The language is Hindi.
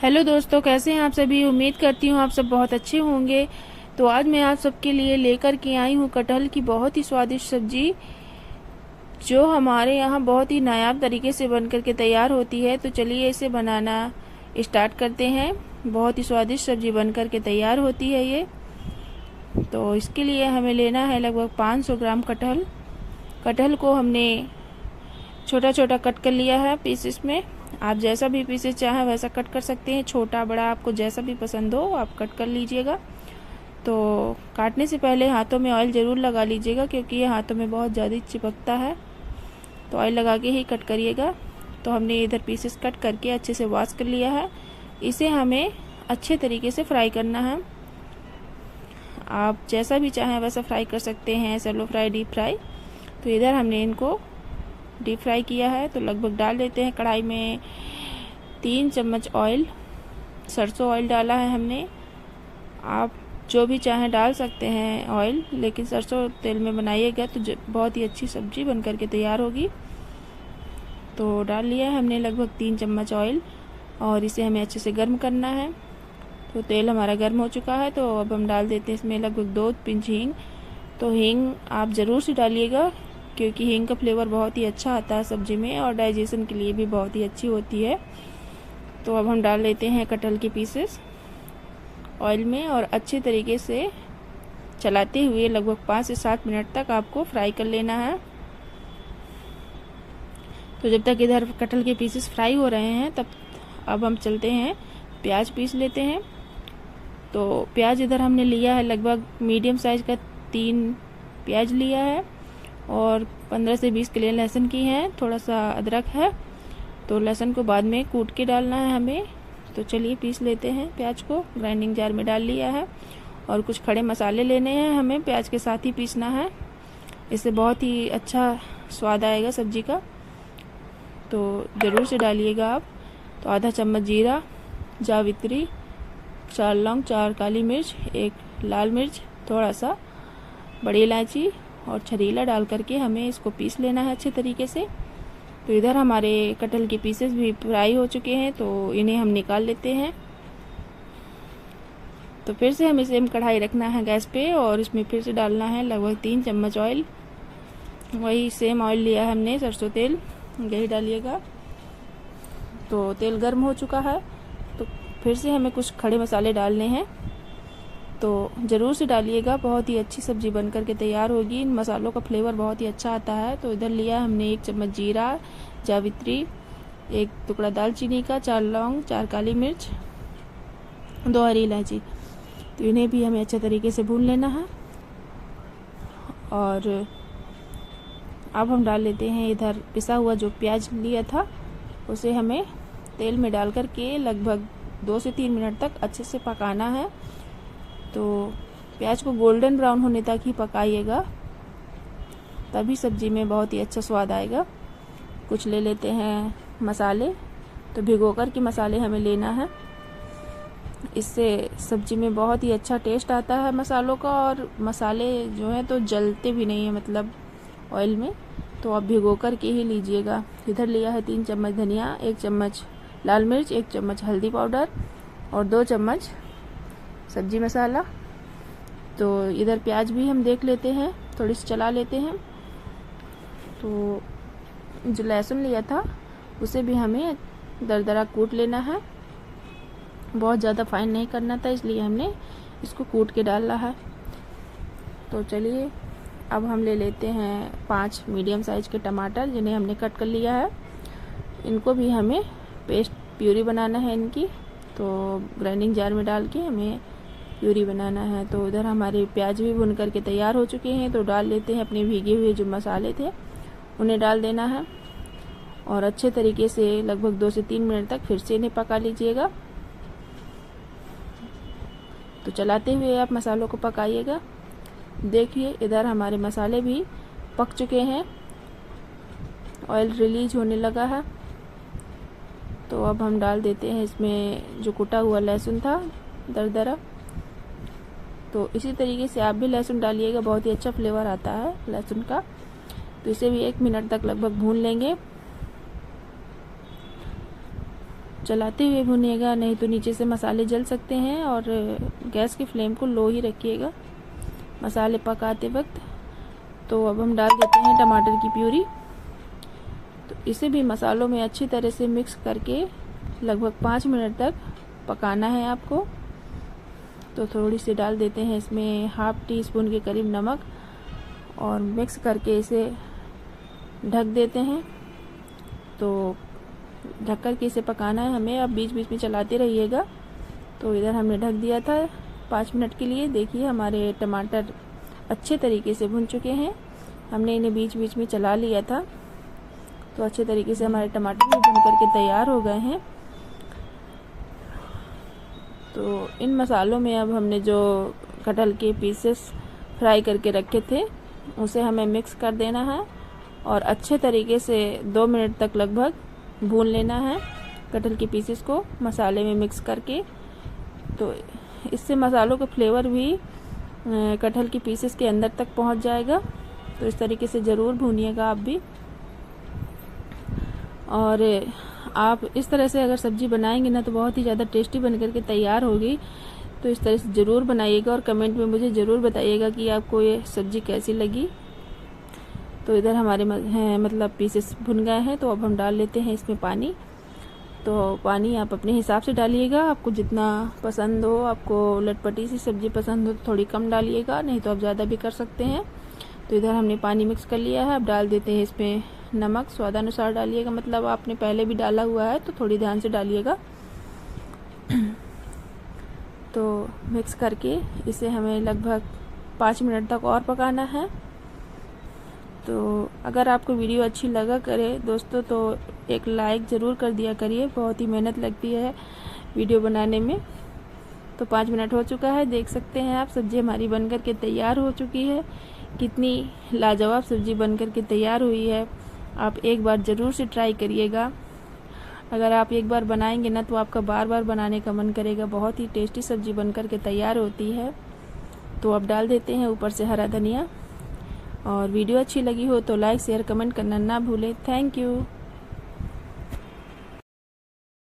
हेलो दोस्तों, कैसे हैं आप सभी। उम्मीद करती हूँ आप सब बहुत अच्छे होंगे। तो आज मैं आप सबके लिए लेकर के आई हूँ कटहल की बहुत ही स्वादिष्ट सब्जी, जो हमारे यहाँ बहुत ही नायाब तरीके से बनकर के तैयार होती है। तो चलिए इसे बनाना स्टार्ट करते हैं। बहुत ही स्वादिष्ट सब्जी बनकर के तैयार होती है ये। तो इसके लिए हमें लेना है लगभग 500 ग्राम कटहल। कटहल को हमने छोटा छोटा कट कर लिया है पीसेस में। आप जैसा भी पीसेस चाहें वैसा कट कर सकते हैं, छोटा बड़ा आपको जैसा भी पसंद हो आप कट कर लीजिएगा। तो काटने से पहले हाथों में ऑयल ज़रूर लगा लीजिएगा, क्योंकि ये हाथों में बहुत ज़्यादा चिपकता है। तो ऑयल लगा के ही कट करिएगा। तो हमने इधर पीसेस कट करके अच्छे से वॉश कर लिया है। इसे हमें अच्छे तरीके से फ्राई करना है। आप जैसा भी चाहें वैसा फ्राई कर सकते हैं, सैलो फ्राई, डीप फ्राई। तो इधर हमने इनको डीप फ्राई किया है। तो लगभग डाल देते हैं कढ़ाई में 3 चम्मच ऑयल। सरसों ऑयल डाला है हमने। आप जो भी चाहें डाल सकते हैं ऑयल, लेकिन सरसों तेल में बनाइएगा तो बहुत ही अच्छी सब्जी बनकर के तैयार होगी। तो डाल लिया है हमने लगभग 3 चम्मच ऑयल, और इसे हमें अच्छे से गर्म करना है। तो तेल हमारा गर्म हो चुका है। तो अब हम डाल देते हैं इसमें लगभग 2 पिंच हींग। तो हींग आप ज़रूर से डालिएगा, क्योंकि हींग का फ्लेवर बहुत ही अच्छा आता है सब्जी में, और डाइजेशन के लिए भी बहुत ही अच्छी होती है। तो अब हम डाल लेते हैं कटहल के पीसेस ऑयल में, और अच्छे तरीके से चलाते हुए लगभग 5 से 7 मिनट तक आपको फ्राई कर लेना है। तो जब तक इधर कटहल के पीसेस फ्राई हो रहे हैं, तब अब हम चलते हैं प्याज पीस लेते हैं। तो प्याज इधर हमने लिया है लगभग मीडियम साइज़ का 3 प्याज लिया है, और 15 से 20 कलियां लहसुन की हैं, थोड़ा सा अदरक है। तो लहसुन को बाद में कूट के डालना है हमें। तो चलिए पीस लेते हैं प्याज को। ग्राइंडिंग जार में डाल लिया है। और कुछ खड़े मसाले लेने हैं, हमें प्याज के साथ ही पीसना है। इससे बहुत ही अच्छा स्वाद आएगा सब्जी का। तो ज़रूर से डालिएगा आप। तो आधा चम्मच जीरा, जावित्री, 4 लौंग, 4 काली मिर्च, 1 लाल मिर्च, थोड़ा सा बड़ी इलायची और छरीला डाल करके हमें इसको पीस लेना है अच्छे तरीके से। तो इधर हमारे कटहल के पीसेस भी फ्राई हो चुके हैं, तो इन्हें हम निकाल लेते हैं। तो फिर से हमें सेम कढ़ाई रखना है गैस पे, और इसमें फिर से डालना है लगभग 3 चम्मच ऑयल। वही सेम ऑयल लिया है हमने, सरसों तेल, यही डालिएगा। तो तेल गर्म हो चुका है। तो फिर से हमें कुछ खड़े मसाले डालने हैं। तो ज़रूर से डालिएगा, बहुत ही अच्छी सब्ज़ी बनकर के तैयार होगी। इन मसालों का फ्लेवर बहुत ही अच्छा आता है। तो इधर लिया हमने 1 चम्मच जीरा, जावित्री, 1 टुकड़ा दालचीनी का, 4 लौंग, 4 काली मिर्च, 2 हरी इलायची। तो इन्हें भी हमें अच्छे तरीके से भून लेना है। और अब हम डाल लेते हैं इधर पिसा हुआ जो प्याज लिया था, उसे हमें तेल में डाल कर के लगभग 2 से 3 मिनट तक अच्छे से पकाना है। तो प्याज को गोल्डन ब्राउन होने तक ही पकाइएगा, तभी सब्जी में बहुत ही अच्छा स्वाद आएगा। कुछ ले लेते हैं मसाले। तो भिगोकर के मसाले हमें लेना है, इससे सब्जी में बहुत ही अच्छा टेस्ट आता है मसालों का। और मसाले जो है तो जलते भी नहीं है, मतलब ऑयल में। तो आप भिगोकर के ही लीजिएगा। इधर लिया है 3 चम्मच धनिया, 1 चम्मच लाल मिर्च, 1 चम्मच हल्दी पाउडर, और 2 चम्मच सब्जी मसाला। तो इधर प्याज भी हम देख लेते हैं, थोड़ी सी चला लेते हैं। तो जो लहसुन लिया था उसे भी हमें दरदरा कूट लेना है। बहुत ज़्यादा फाइन नहीं करना था, इसलिए हमने इसको कूट के डाला है। तो चलिए अब हम ले लेते हैं 5 मीडियम साइज़ के टमाटर, जिन्हें हमने कट कर लिया है। इनको भी हमें पेस्ट प्यूरी बनाना है इनकी। तो ग्राइंडिंग जार में डाल के हमें प्यूरी बनाना है। तो इधर हमारे प्याज भी भुन करके तैयार हो चुके हैं। तो डाल लेते हैं अपने भीगे हुए जो मसाले थे, उन्हें डाल देना है, और अच्छे तरीके से लगभग 2 से 3 मिनट तक फिर से इन्हें पका लीजिएगा। तो चलाते हुए आप मसालों को पकाइएगा। देखिए इधर हमारे मसाले भी पक चुके हैं, ऑयल रिलीज होने लगा है। तो अब हम डाल देते हैं इसमें जो कुटा हुआ लहसुन था दरदरा। तो इसी तरीके से आप भी लहसुन डालिएगा, बहुत ही अच्छा फ्लेवर आता है लहसुन का। तो इसे भी 1 मिनट तक लगभग भून लेंगे। चलाते हुए भुनिएगा, नहीं तो नीचे से मसाले जल सकते हैं। और गैस की फ्लेम को लो ही रखिएगा मसाले पकाते वक्त। तो अब हम डाल देते हैं टमाटर की प्यूरी। तो इसे भी मसालों में अच्छी तरह से मिक्स करके लगभग 5 मिनट तक पकाना है आपको। तो थोड़ी सी डाल देते हैं इसमें हाफ टी स्पून के करीब नमक और मिक्स करके इसे ढक देते हैं। तो ढक कर के इसे पकाना है हमें। अब बीच बीच में चलाते रहिएगा। तो इधर हमने ढक दिया था 5 मिनट के लिए। देखिए हमारे टमाटर अच्छे तरीके से भुन चुके हैं। हमने इन्हें बीच बीच में चला लिया था। तो अच्छे तरीके से हमारे टमाटर भी भुन करके तैयार हो गए हैं। तो इन मसालों में अब हमने जो कटहल के पीसेस फ्राई करके रखे थे उसे हमें मिक्स कर देना है और अच्छे तरीके से 2 मिनट तक लगभग भून लेना है कटहल के पीसेस को मसाले में मिक्स करके। तो इससे मसालों का फ्लेवर भी कटहल के पीसेस के अंदर तक पहुंच जाएगा। तो इस तरीके से ज़रूर भूनिएगा आप भी। और आप इस तरह से अगर सब्ज़ी बनाएंगे ना तो बहुत ही ज़्यादा टेस्टी बन करके तैयार होगी। तो इस तरह से ज़रूर बनाइएगा और कमेंट में मुझे ज़रूर बताइएगा कि आपको ये सब्ज़ी कैसी लगी। तो इधर हमारे मतलब पीसेस भुन गए हैं। तो अब हम डाल लेते हैं इसमें पानी। तो पानी आप अपने हिसाब से डालिएगा, आपको जितना पसंद हो। आपको लटपटी सी सब्ज़ी पसंद हो तो थोड़ी कम डालिएगा, नहीं तो आप ज़्यादा भी कर सकते हैं। तो इधर हमने पानी मिक्स कर लिया है। अब डाल देते हैं इसमें नमक, स्वादानुसार डालिएगा। मतलब आपने पहले भी डाला हुआ है तो थोड़ी ध्यान से डालिएगा। तो मिक्स करके इसे हमें लगभग 5 मिनट तक और पकाना है। तो अगर आपको वीडियो अच्छी लगा करे दोस्तों तो एक लाइक ज़रूर कर दिया करिए। बहुत ही मेहनत लगती है वीडियो बनाने में। तो 5 मिनट हो चुका है, देख सकते हैं आप सब्ज़ी हमारी बनकर के तैयार हो चुकी है। कितनी लाजवाब सब्ज़ी बनकर के तैयार हुई है। आप एक बार ज़रूर से ट्राई करिएगा। अगर आप एक बार बनाएंगे ना तो आपका बार बार बनाने का मन करेगा। बहुत ही टेस्टी सब्ज़ी बनकर के तैयार होती है। तो अब डाल देते हैं ऊपर से हरा धनिया। और वीडियो अच्छी लगी हो तो लाइक शेयर कमेंट करना ना भूलें। Thank you.